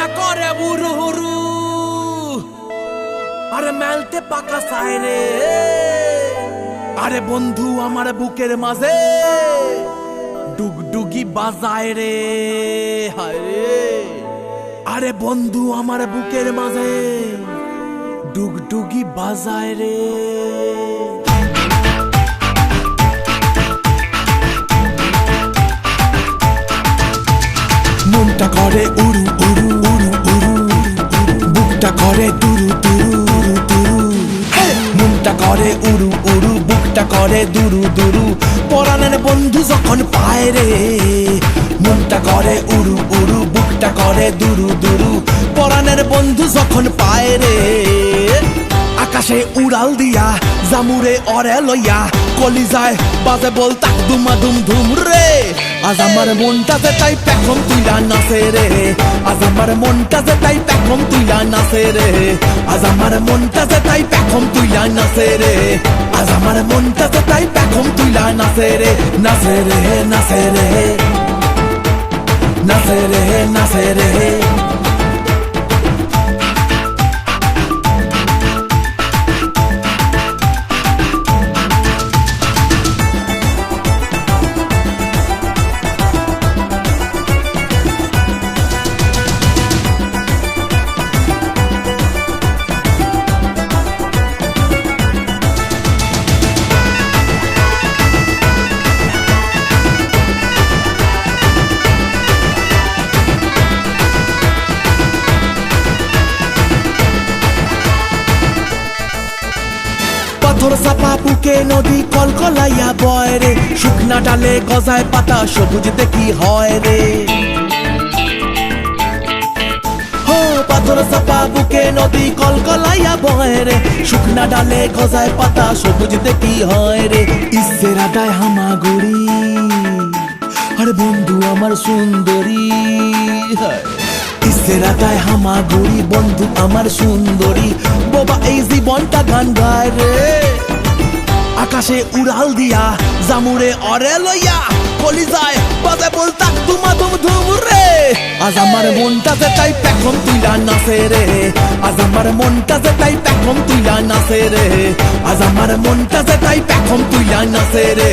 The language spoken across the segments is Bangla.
মনটা করে বুরু হুরু, আরে মেলতে পাকা সাইরে, আরে বন্ধু আমার বুকের মাঝে ডুগডুগি বাজায় রে, হায় রে। আরে বন্ধু আমার বুকের মাঝে ডুগডুগি বাজায় রে। মনটা করে উড়ু উড়ু উড়ু উড়ু, বুকটা করে দুরু দুরু দুরু, মনটা করে উড়ু উড়ু, বুকটা করে দুরু দুরু, পরাণের বন্ধু যখন পায় রে। মনটা করে উড়ু উড়ু, বুকটা করে দুরু দুরু, পরাণের বন্ধু যখন পায় রে। আকাশে উড়াল দিয়া জামুরে অরে লইয়া, কলিজায় বাজে বল তাক দুমা দুম ধুম রে। আজ আমার মনটাতে তাই পেখম তুইলা নাচে রে, আজ আমার মনটাতে তাই পেখম তুইলা নাচে রে, আজ আমার মনটাতে তাই পেখম তুইলা নাচে রে, আজ আমার মনটাতে তাই পেখম তুইলা নাচে রে। নাচে রে নাচে রে নাচে রে নাচে রে। পাথর চাপা বুকে নদী কলকলাইয়া বয় রে, শুকনা ডালে গজায় পাতা সবুজ দেখি হয় রে। হো পাথর চাপা বুকে নদী কলকলাইয়া বয় রে, শুকনা ডালে গজায় পাতা সবুজ দেখি হয় রে। ইসের আদায় হামাগুড়ি, আরে বন্ধু আমার সুন্দরী, ইসের আদায় হামাগুড়ি, বন্ধু আমার সুন্দরী, বাবা এই জীবনটা গান গায় রে। আকাশে উড়াল দিয়া জামুরে অরে লইয়া, কলিজায় বাজে বল তাক দুমা দুম ধুম রে। আজ আমার মনটাতে তাই পেখম তুইলা নাচে রে, আজ আমার মনটাতে তাই পেখম তুইলা নাচে রে, আজ আমার মনটাতে তাই পেখম তুইলা নাচে রে,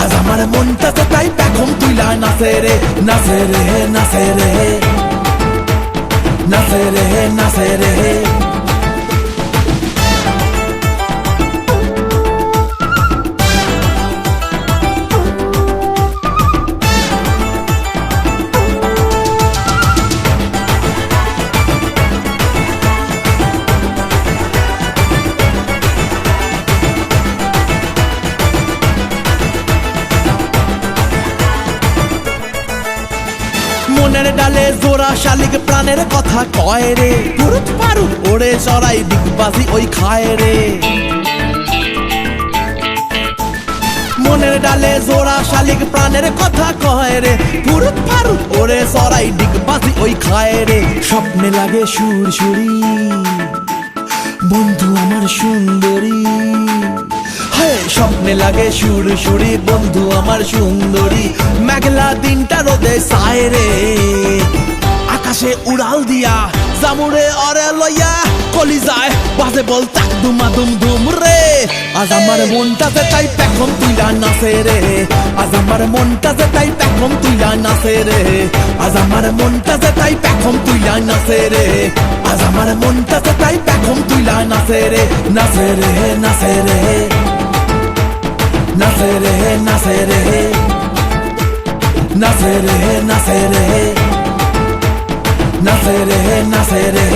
আজ আমার মনটাতে তাই পেখম তুইলা নাচে রে। নাচে রে নাচে রে নাচে রে নাচে রে। মনের ডালে জোড়া শালিক প্রাণের কথা কয় রে, পুরুত পারুত ওরে চড়াই ডিগবাজি ওই খায় রে। মনের ডালে জোড়া শালিক প্রাণের কথা কয় রে, পুরুত পারুত ওরে চড়াই ডিগবাজি ওই খায় রে। স্বপ্নে লাগে সুরসুরি, বন্ধু আমার সুন্দরী, স্বপ্নে লাগে সুরসুরি, বন্ধু আমার সুন্দরী, মেঘলা দিনটা রোদে সায় রে। আকাশে উড়াল দিয়া জামুরে অরে লইয়া, কলিজায় বাজে বল তাক দুমা দুম ধুম রে। আজ আমার মনটাতে তাই পেখম তুইলা নাচে রে, আজ আমার মনটাতে তাই পেখম তুইলা নাচে রে, আজ আমার মনটাতে তাই পেখম তুইলা নাচে রে, আজ আমার মনটাতে তাই পেখম তুইলা নাচে রে। নাচে রে নাচে রে নাচে রে নাচে রে নাচে রে নাচে রে নাচে রে নাচে রে।